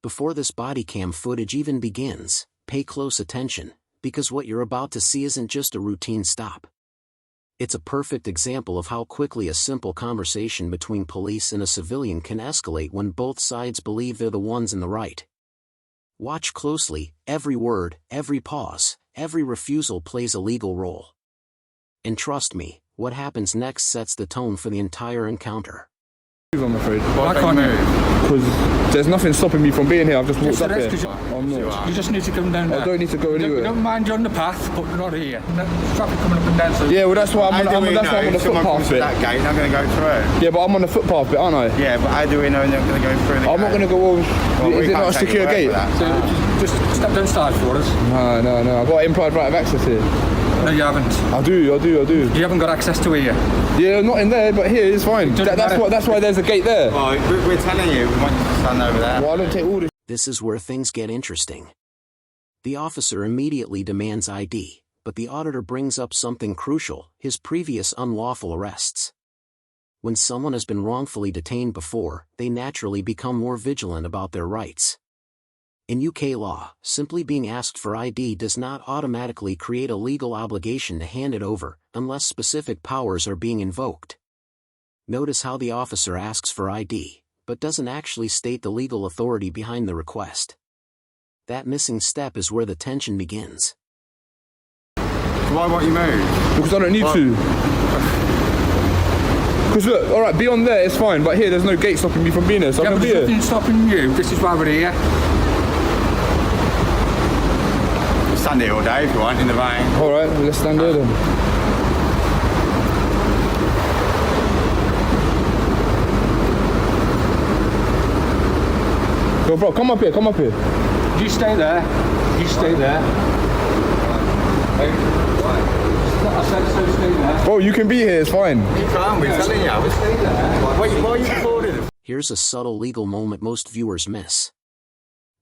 Before this body cam footage even begins, pay close attention, because what you're about to see isn't just a routine stop. It's a perfect example of how quickly a simple conversation between police and a civilian can escalate when both sides believe they're the ones in the right. Watch closely, every word, every pause, every refusal plays a legal role. And trust me, what happens next sets the tone for the entire encounter. I'm afraid. Why can't you? Because there's nothing stopping me from being here. I've just walked up here. I'm not. You just need to come down there. I don't need to go anywhere. You don't mind you're on the path, but not here. There's traffic coming up and down. So yeah, well that's why I'm on the footpath bit. That gate, I'm going to go through. Yeah, but I'm on the footpath bit, aren't I? Yeah, but how do we know they're going to go through the gate? I'm not going to go over. Well, is it not a secure gate? So just step downstairs for us. No. I've got implied right of access here. No, you haven't. I do. You haven't got access to here. Yeah, not in there, but here it's fine. That's why there's a gate there. Well, we're telling you, we want you to stand over there. Well, I don't take all this. This is where things get interesting. The officer immediately demands ID, but the auditor brings up something crucial: his previous unlawful arrests. When someone has been wrongfully detained before, they naturally become more vigilant about their rights. In UK law, simply being asked for ID does not automatically create a legal obligation to hand it over, unless specific powers are being invoked. Notice how the officer asks for ID, but doesn't actually state the legal authority behind the request. That missing step is where the tension begins. Why won't you move? Because I don't need to. Because look, alright, beyond there it's fine, but here there's no gate stopping me from being here, so I can be here. There's nothing stopping you. This is why we're here. Stand here all day if you want, in the rain. Alright, let's stand here then. Yo bro, come up here. You stay there. Hey. I said so, stay there. Bro, you can be here, it's fine. You can't, we're telling you, we're staying there. Why are you recording? Here's a subtle legal moment most viewers miss.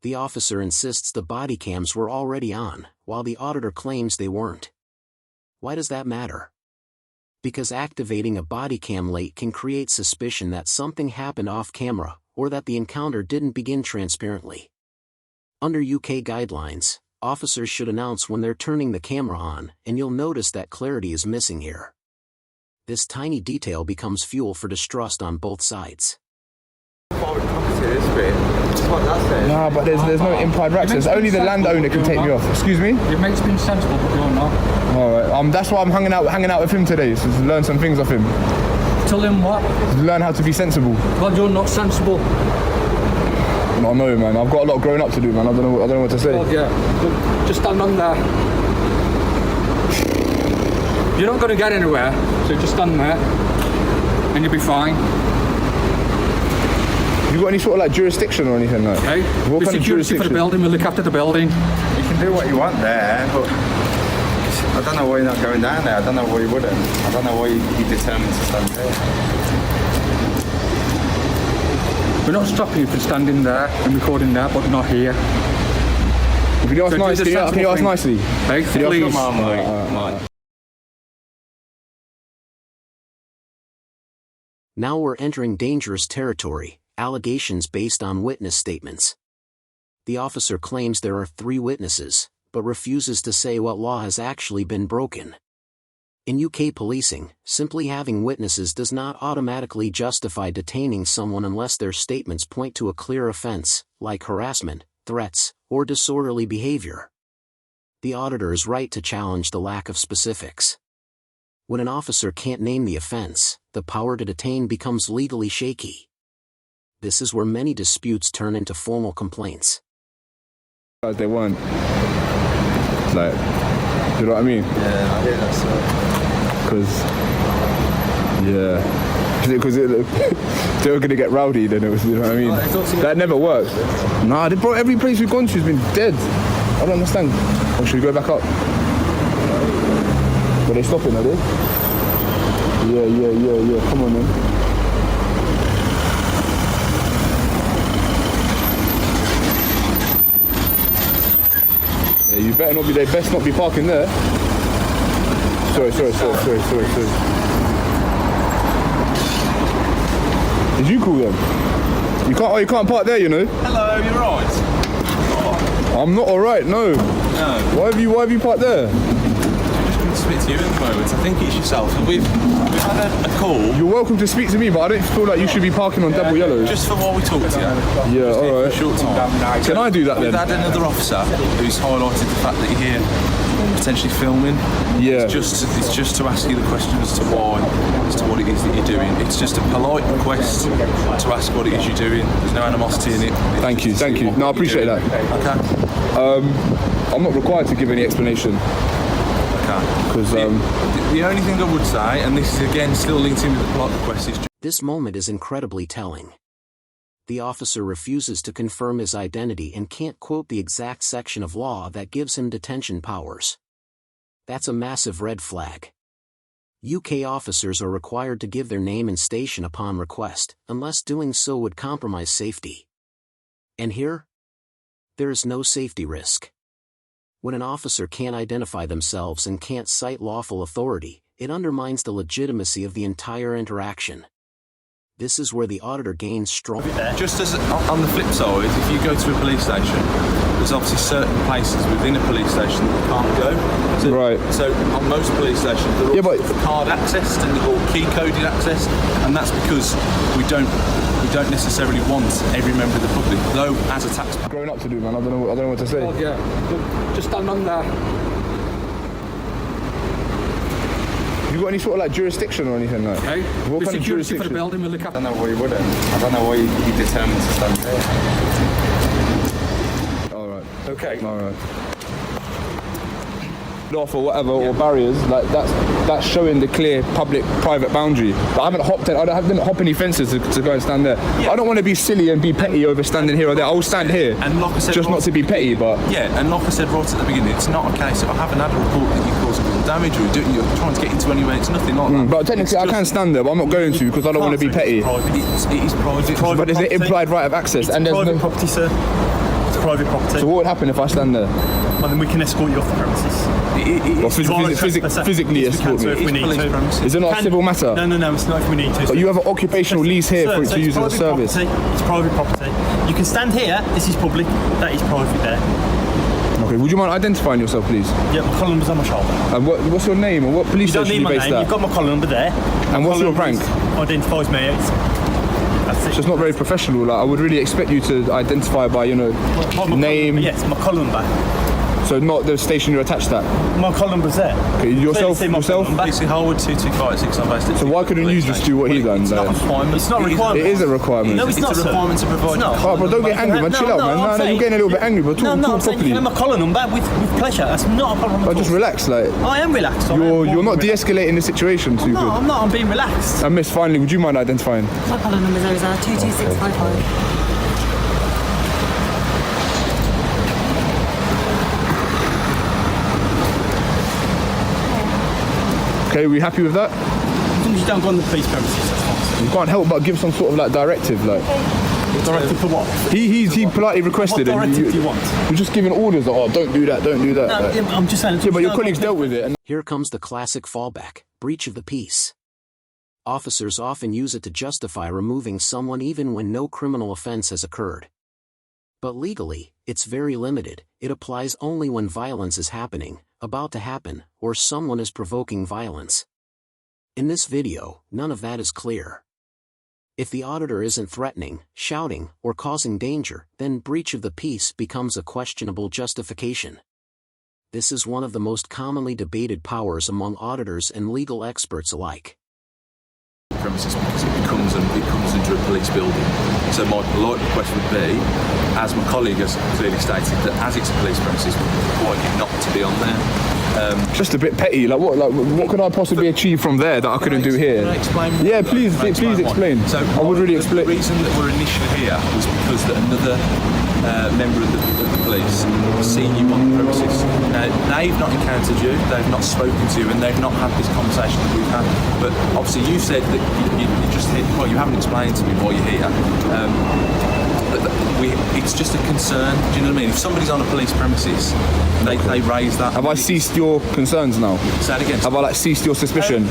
The officer insists the body cams were already on, while the auditor claims they weren't. Why does that matter? Because activating a body cam late can create suspicion that something happened off camera, or that the encounter didn't begin transparently. Under UK guidelines, officers should announce when they're turning the camera on, and you'll notice that clarity is missing here. This tiny detail becomes fuel for distrust on both sides. Nah, but there's no implied access. Only the landowner can take me off. Excuse me? Your mate's been sensible, but you're not. Alright, that's why I'm hanging out with him today, so to learn some things off him. Tell him what? To learn how to be sensible. Well, you're not sensible. No, man. I've got a lot of growing up to do, man. I don't know what to say. Well, yeah. Just stand on there. You're not going to get anywhere, so just stand there, and you'll be fine. You got any sort of like jurisdiction or anything like? Okay. What kind of jurisdiction? For the building, we look after the building. You can do what you want there, but I don't know why you're not going down there. I don't know why you wouldn't. I don't know why you're determined to stand there. We're not stopping you from standing there and recording there, but not here. Can you ask nicely? Can you ask nicely? Hey, please. Now we're entering dangerous territory, allegations based on witness statements. The officer claims there are 3 witnesses, but refuses to say what law has actually been broken. In UK policing, simply having witnesses does not automatically justify detaining someone unless their statements point to a clear offence, like harassment, threats, or disorderly behaviour. The auditor is right to challenge the lack of specifics. When an officer can't name the offence, the power to detain becomes legally shaky. This is where many disputes turn into formal complaints. They weren't. Like, you know what I mean? Yeah, I hear that, Because they were going to get rowdy, then it was, you know what I mean? That never works. Nah, bro, every place we've gone to has been dead. I don't understand. Or should we go back up? Were they stopping, are they? Yeah. Come on, man. Yeah, you better not be. They best not be parking there. Sorry. Did you call them? You can't park there, you know. Hello, you're right. I'm not alright, no. No. Why have you parked there? Speak to you at the moment. I think it's yourself. We've had a call. You're welcome to speak to me, but I don't feel like you should be parking on double yellow. Just for while we talk to you. Yeah, alright. Short time. Can I do that then? We've had another officer who's highlighted the fact that you're here potentially filming. Yeah. It's just to ask you the question as to why, as to what it is that you're doing. It's just a polite request to ask what it is you're doing. There's no animosity in it. Thank you. No, I appreciate that. Okay. I'm not required to give any explanation. Because the only thing I would say, and this is again still linked in with the polite request, is This moment is incredibly telling. The officer refuses to confirm his identity and can't quote the exact section of law that gives him detention powers. That's a massive red flag. UK officers are required to give their name and station upon request, unless doing so would compromise safety. And here? There is no safety risk. When an officer can't identify themselves and can't cite lawful authority, it undermines the legitimacy of the entire interaction. This is where the auditor gains strong... Just as on the flip side, if you go to a police station, there's obviously certain places within a police station that you can't go. So, right. So on most police stations, they're all card accessed and they're all key coded access, and that's because we don't necessarily want every member of the public, though as a taxpayer. Growing up to do, man. I don't know what to say. Oh, yeah. Look, just stand on there. Have you got any sort of like jurisdiction or anything like? Okay. What The kind of security jurisdiction? for the building will look I after. don't know why you wouldn't. I don't know why you determined to stand here. All right. Okay. All right. Lawful, whatever, or barriers, like that's showing the clear public-private boundary. But I didn't hop any fences to go and stand there. Yeah. I don't want to be silly and be petty over standing here or there. I'll stand here, And like I said, just not to be petty, but... Yeah, and like I said right at the beginning, it's not a case of I haven't had a report that you caused damage or you're trying to get into anywhere. It's nothing like that. But technically I can stand there, but I'm not going to because I don't want to be petty. It is private. But there's an implied right of access, and there's private no... property, sir. It's private property. So what would happen if I stand there? Well, then we can escort you off the premises. Or physically escort me? If we need to. Is it not a civil matter? No, it's not if we need to. But you have an occupational lease here for it to use as a service. It's private property. You can stand here, this is public, that is private there. Okay, would you mind identifying yourself, please? Yeah, my collar number's on my shoulder. And what's your name and what police You don't station need are you my based name, at? you've got my collar number there. And what's your rank? Identifies me, that's it. So it's not very professional. Like I would really expect you to identify by, My name. Yes, my collar number. So not the station you're attached at. My collar number's there. Okay, yourself. Basically, Harwood 2256 on based. So why couldn't you just do what he done? It's not a requirement. It's not a requirement. It is a requirement. No, it's not, a requirement to provide. It's not. Oh, but don't get angry, man. Chill out, man. No, you're getting a little bit angry, but talk I'm saying properly. you can have my collar number with pleasure. That's not a problem at all. Just relax, like. I am relaxed. You're not de-escalating the situation too good. I'm not. I'm being relaxed. And Miss, finally, would you mind identifying? My collar number is 22655. Okay, are we happy with that? As long as you don't go on the police premises, that's fine. You can't help but give some sort of like directive, like. Directive for what? He politely requested. What directive do you want? You're just giving orders, like, oh, don't do that, don't do that. No, like. I'm just saying. Yeah, but your colleagues dealt with it. And Here comes the classic fallback, breach of the peace. Officers often use it to justify removing someone even when no criminal offense has occurred. But legally, it's very limited. It applies only when violence is happening, about to happen, or someone is provoking violence. In this video, none of that is clear. If the auditor isn't threatening, shouting, or causing danger, then breach of the peace becomes a questionable justification. This is one of the most commonly debated powers among auditors and legal experts alike. Premises because it comes into a police building. So my polite request would be, as my colleague has clearly stated, that as it's a police premises, we require you not to be on there. just a bit petty. Like what could I possibly achieve from there that I couldn't do here? Can I explain? Yeah, please explain. So I would really explain. The reason that we're initially here was because that another member of the police has seen you on the premises. Now, they've not encountered you, they've not spoken to you, and they've not had this conversation that we've had. But obviously you said that you just hit, well, you haven't explained to me why you're here. it's just a concern. Do you know what I mean? If somebody's on a police premises, they raise that. Have I ceased your concerns now? Say it again. Have I ceased your suspicion?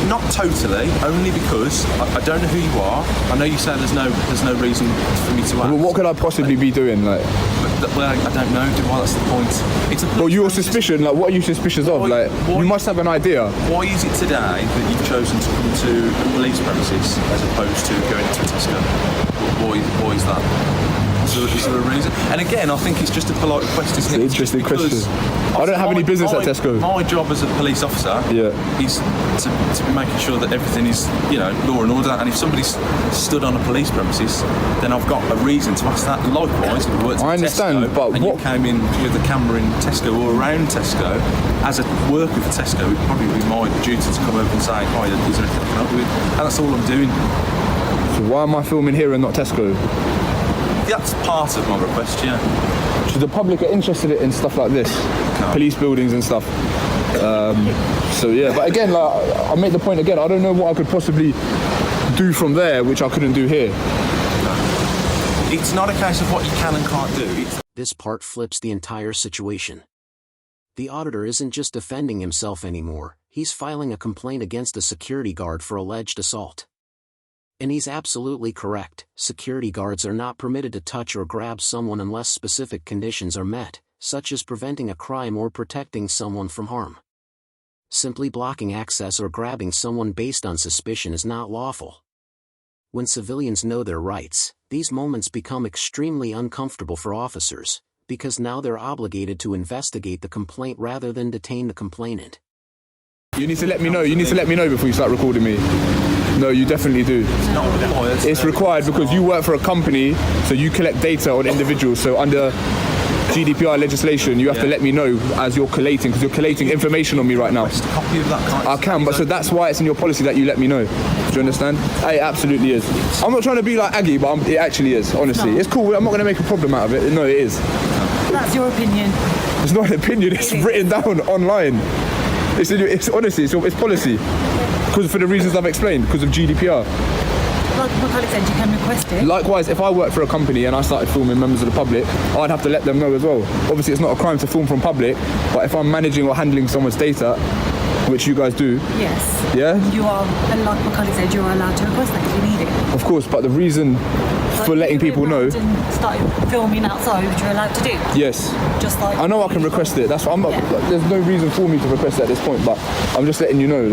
Not totally, only because I don't know who you are. I know you say there's no reason for me to ask. Well, what could I possibly be doing? Well, I don't know. That's the point. It's a well, your suspicion. What are you suspicious of? You must have an idea. Why is it today that you've chosen to come to a police premises as opposed to going to a Tesco? Why is that? Is there a reason? And again, I think it's just a polite request, isn't it? It's an interesting question. I don't have any business at Tesco. My job as a police officer is to be making sure that everything is, law and order. And if somebody's stood on a police premises, then I've got a reason to ask that. Likewise, if you worked at Tesco, but you came in with a camera in Tesco or around Tesco, as a worker for Tesco, it would probably be my duty to come over and say, hi, is there anything I can help you with? And that's all I'm doing. So why am I filming here and not Tesco? That's part of my request, yeah. So the public are interested in stuff like this, police buildings and stuff. So yeah, but again, I make the point again. I don't know what I could possibly do from there, which I couldn't do here. It's not a case of what you can and can't do. This part flips the entire situation. The auditor isn't just defending himself anymore, he's filing a complaint against a security guard for alleged assault. And he's absolutely correct, security guards are not permitted to touch or grab someone unless specific conditions are met, such as preventing a crime or protecting someone from harm. Simply blocking access or grabbing someone based on suspicion is not lawful. When civilians know their rights, these moments become extremely uncomfortable for officers, because now they're obligated to investigate the complaint rather than detain the complainant. You need to let me know. You need to let me know before you start recording me. No, you definitely do. It's required because you work for a company, so you collect data on individuals. So under GDPR legislation, you have to let me know as you're collating, because you're collating information on me right now. Copy of that kind. I can, but so that's why it's in your policy that you let me know. Do you understand? It absolutely is. I'm not trying to be like Aggie, but it actually is, honestly. It's cool. I'm not going to make a problem out of it. No, it is. That's your opinion. It's not an opinion. It's written down online. It's honestly, it's policy. Because for the reasons I've explained, because of GDPR. Like my colleague said, you can request it. Likewise, if I worked for a company and I started filming members of the public, I'd have to let them know as well. Obviously, it's not a crime to film from public, but if I'm managing or handling someone's data, which you guys do. Yes. Yeah? You are, and like my colleague said, you're allowed to request that if you need it. Of course, but the reason for letting people know. And started filming outside, which you're allowed to do. Yes. Just like. I know I can request it. That's what I'm not. Like, there's no reason for me to request it at this point, but I'm just letting you know,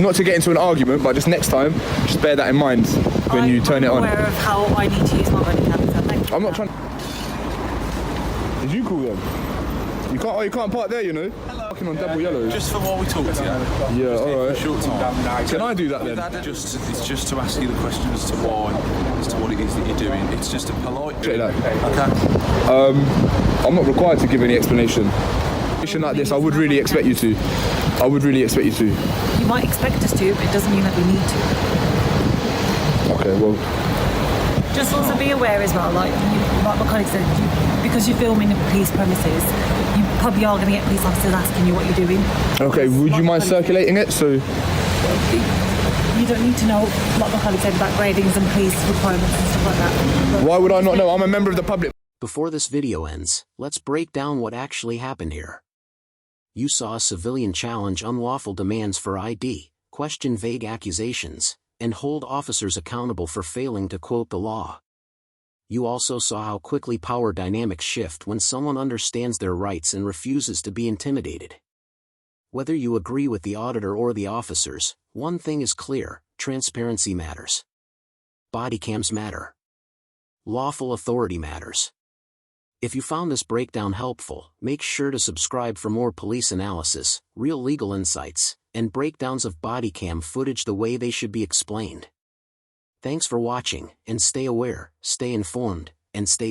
not to get into an argument, but just next time, just bear that in mind when you turn it on. I'm aware of how I need to use my body cam, so thank you. I'm not trying. Did you call them? You can't park there, you know. Hello. Fucking on double yellow. Just for while we talk to you. Yeah, all right. For a short time. Can I do that then? It's just to ask you the question as to why, as to what it is that you're doing. It's just a polite. Check that. Okay. I'm not required to give any explanation. Like this, I would really expect you to. I would really expect you to. You might expect us to, but it doesn't mean that we need to. Okay, well. Just also be aware as well, like my colleague said, because you're filming in police premises, you probably are going to get police officers asking you what you're doing. Okay, would you mind circulating it? So you don't need to know, like my colleague said, about gradings and police requirements and stuff like that. But why would I not know? I'm a member of the public. Before this video ends, let's break down what actually happened here. You saw a civilian challenge unlawful demands for ID, question vague accusations, and hold officers accountable for failing to quote the law. You also saw how quickly power dynamics shift when someone understands their rights and refuses to be intimidated. Whether you agree with the auditor or the officers, one thing is clear: transparency matters. Body cams matter. Lawful authority matters. If you found this breakdown helpful, make sure to subscribe for more police analysis, real legal insights, and breakdowns of body cam footage the way they should be explained. Thanks for watching, and stay aware, stay informed, and stay